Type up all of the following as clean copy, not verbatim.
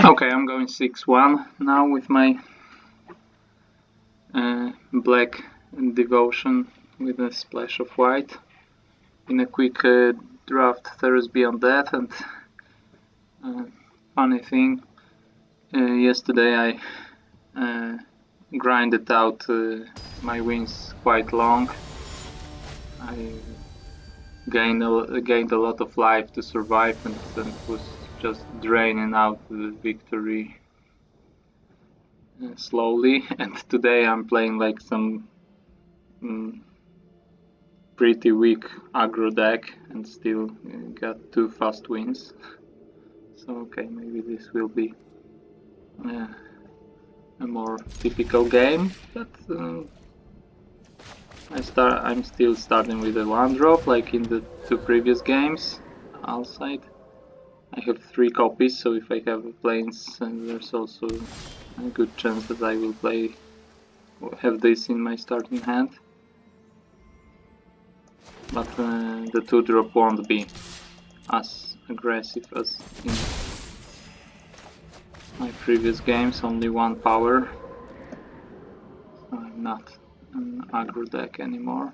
Okay, I'm going 6-1 now with my black devotion with a splash of white. In a quick draft, Theros Beyond Death, and funny thing, yesterday I grinded out my wins quite long. I gained a lot of life to survive and was just draining out the victory slowly, and today I'm playing like some pretty weak aggro deck and still got 2 fast wins. So okay, maybe this will be a more typical game, but I'm still starting with a 1-drop like in the 2 previous games. Outside I have 3 copies, so if I have planes, there's also a good chance that I will have this in my starting hand. But the 2-drop won't be as aggressive as in my previous games, only 1 power. So I'm not an aggro deck anymore.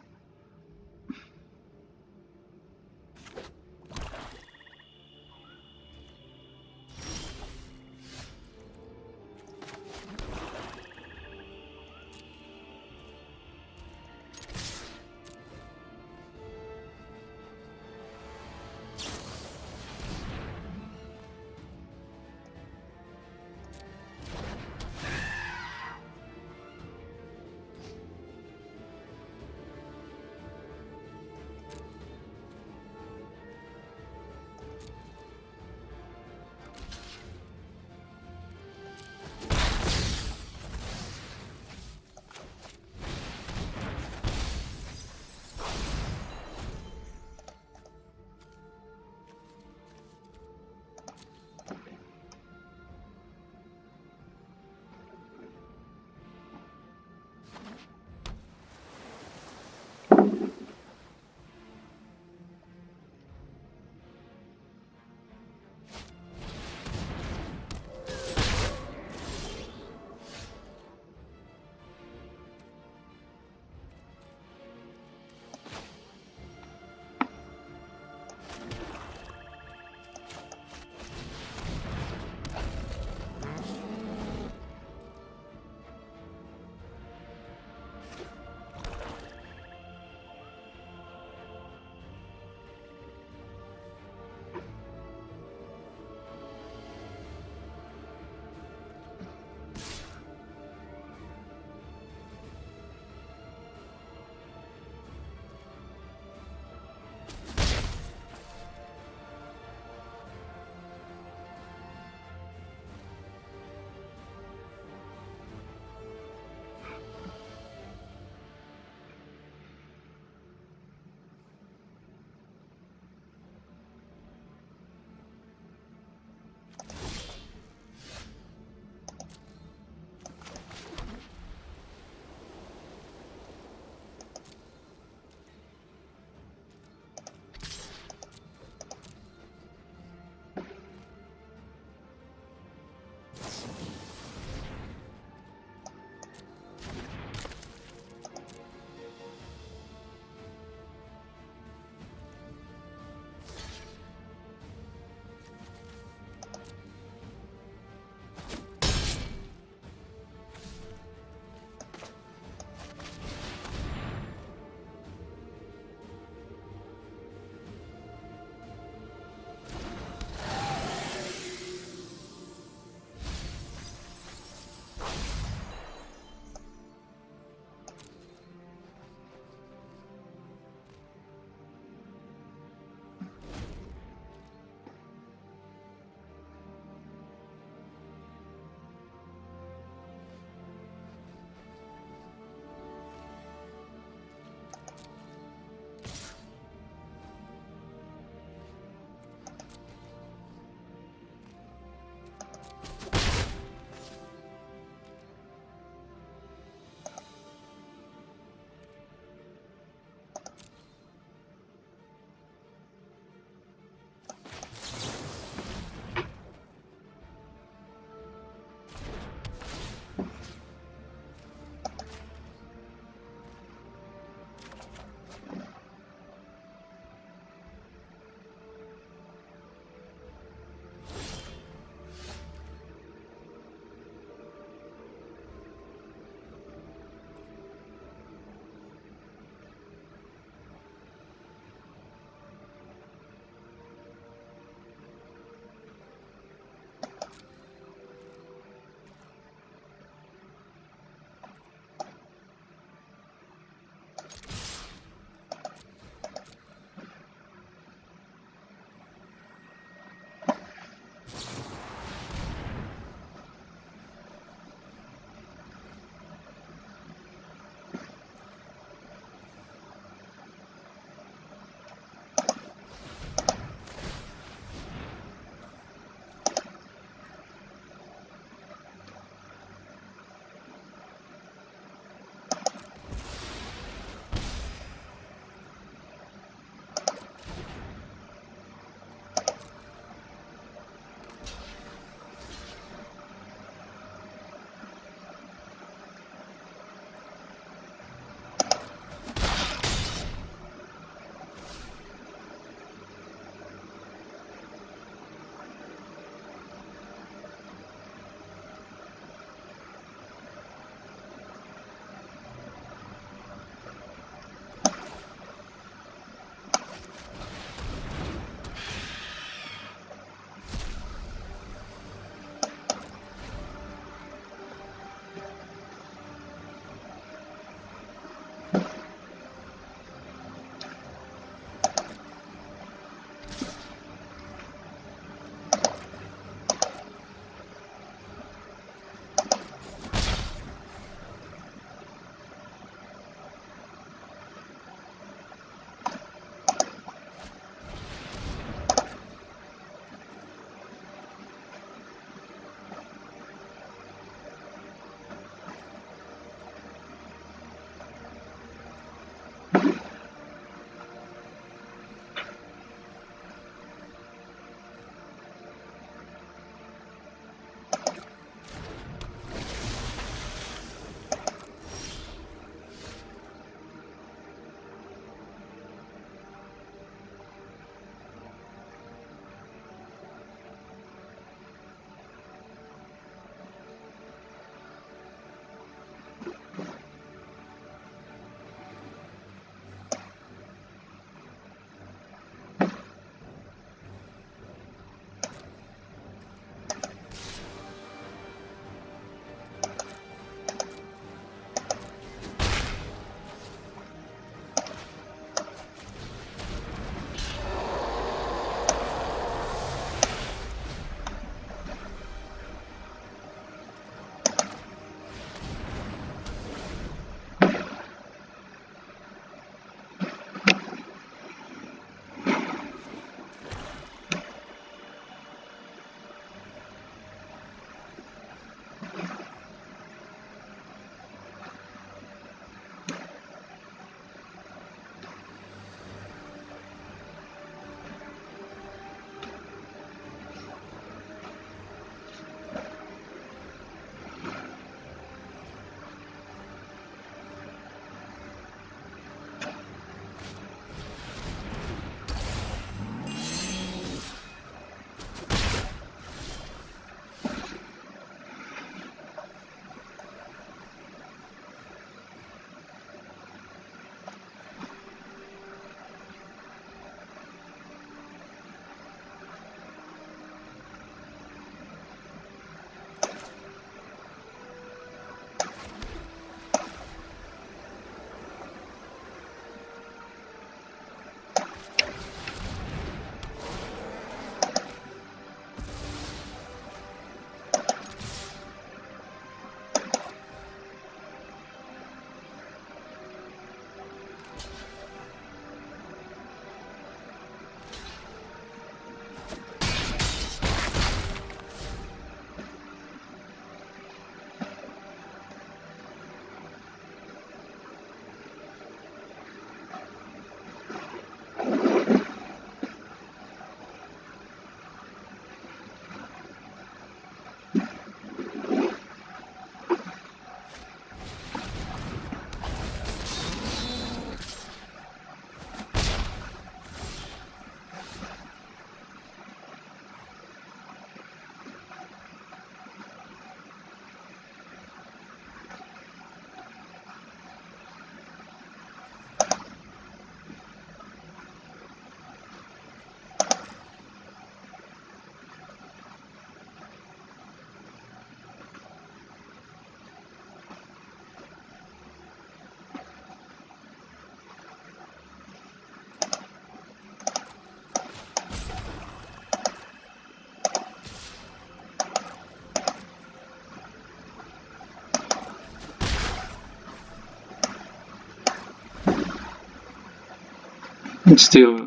It's still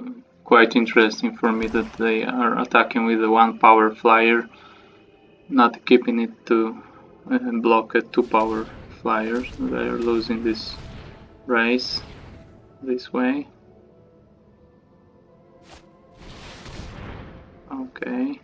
quite interesting for me that they are attacking with the 1 power flyer, not keeping it to block a 2 power flyers. They are losing this race this way. Okay.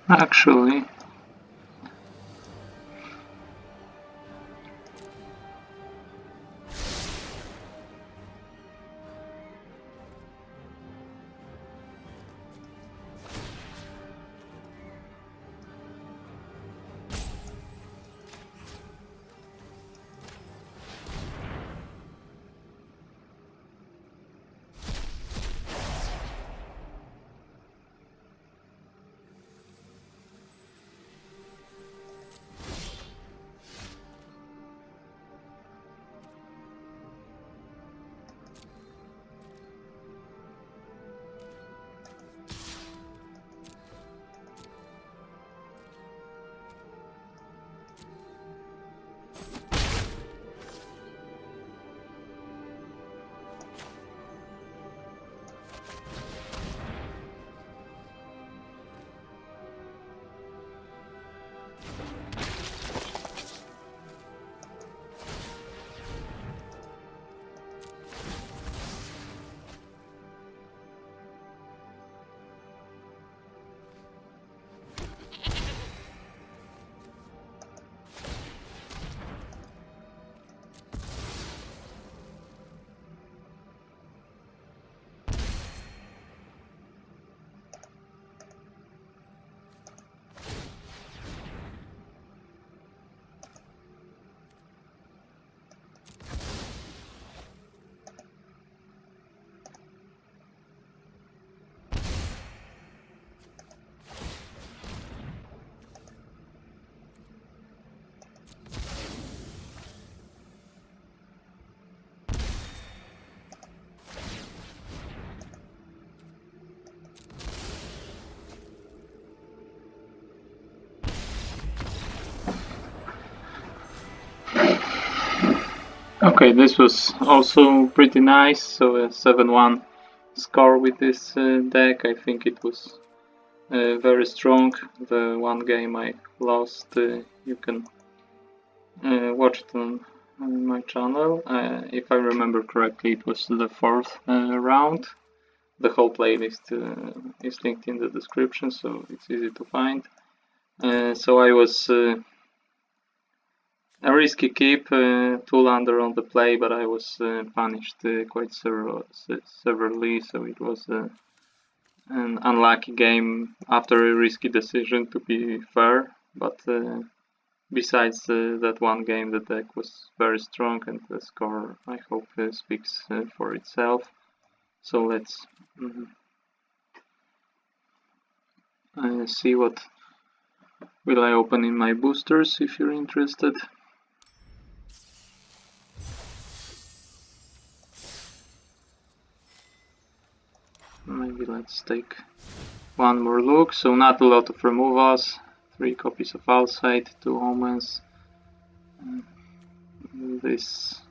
Actually, okay, this was also pretty nice. So a 7-1 score with this deck. I think it was very strong. The one game I lost, you can watch it on my channel. If I remember correctly, it was the fourth round. The whole playlist is linked in the description, so it's easy to find. So I was a risky keep, 2 lander on the play, but I was punished quite severely, so it was an unlucky game after a risky decision, to be fair. But besides that one game, the deck was very strong, and the score, I hope, speaks for itself. So let's see what will I open in my boosters, if you're interested. Maybe let's take one more look. So not a lot of removals. 3 copies of Outside, 2 Omens. This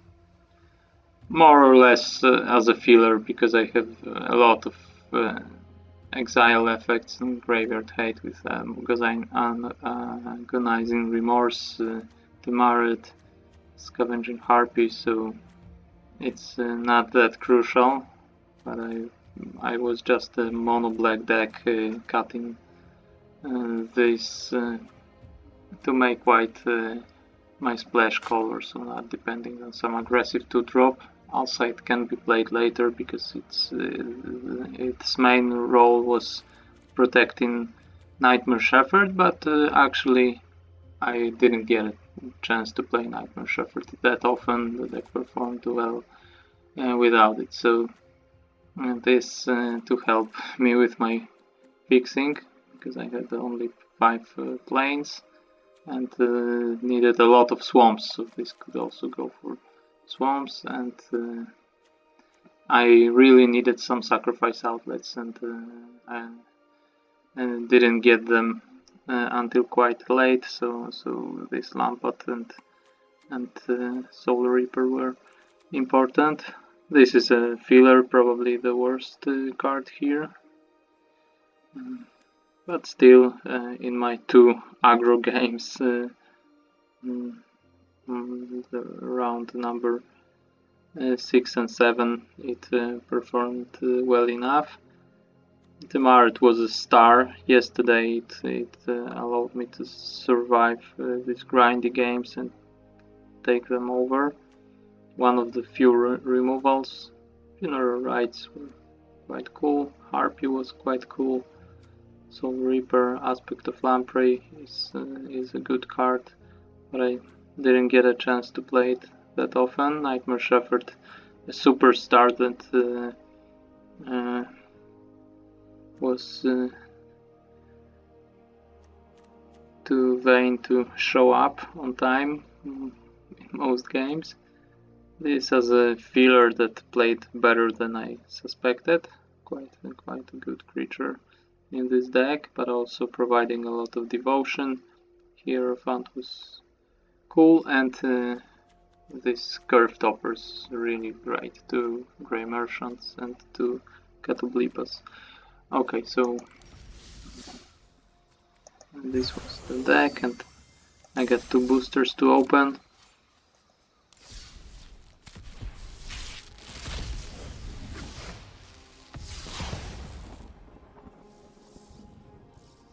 more or less as a filler, because I have a lot of exile effects and graveyard hate with agonizing remorse, Dimir, scavenging harpy, so it's not that crucial, but I was just a mono black deck cutting this to make white my splash color, so not depending on some aggressive 2-drop. Also, it can be played later because its main role was protecting Nightmare Shepherd, but actually I didn't get a chance to play Nightmare Shepherd that often. The deck performed well without it, so this to help me with my fixing, because I had only 5 planes and needed a lot of swamps, so this could also go for swamps, and I really needed some sacrifice outlets, and I didn't get them until quite late, so this Lampot and Soul Reaper were important. This is a filler, probably the worst card here. But still, in my 2 aggro games, around number 6 and 7, it performed well enough. Dimir was a star yesterday. It allowed me to survive these grindy games and take them over. One of the few removals. Funeral Rites were quite cool. Harpy was quite cool. Soul Reaper, Aspect of Lamprey is a good card, but I didn't get a chance to play it that often. Nightmare Shepherd, a superstar that was too vain to show up on time in most games. This as a filler that played better than I suspected. Quite a good creature in this deck, but also providing a lot of devotion. Hierophant was cool, and this curved offers really great to Grey Merchants and to Catablipas. Okay, so this was the deck, and I got 2 boosters to open.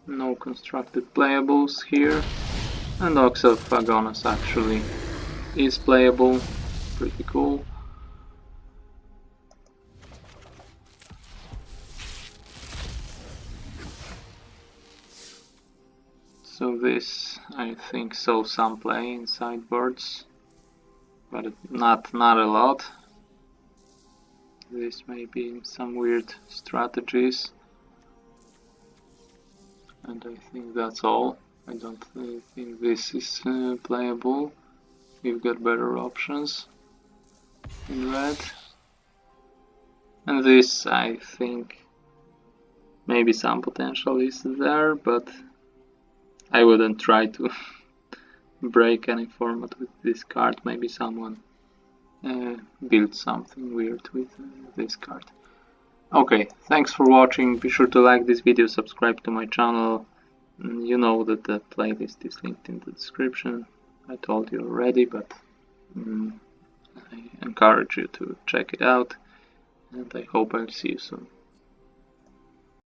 No constructed playables here, and Ox of Agonas actually is playable, pretty cool. So this, I think, saw some play in sideboards, but not a lot. This may be some weird strategies. And I think that's all. I don't think this is playable. You've got better options in red. And this, I think, maybe some potential is there, but I wouldn't try to break any format with this card. Maybe someone built something weird with this card. Okay, thanks for watching. Be sure to like this video, subscribe to my channel. You know that the playlist is linked in the description. I told you already, but I encourage you to check it out, and I hope I'll see you soon.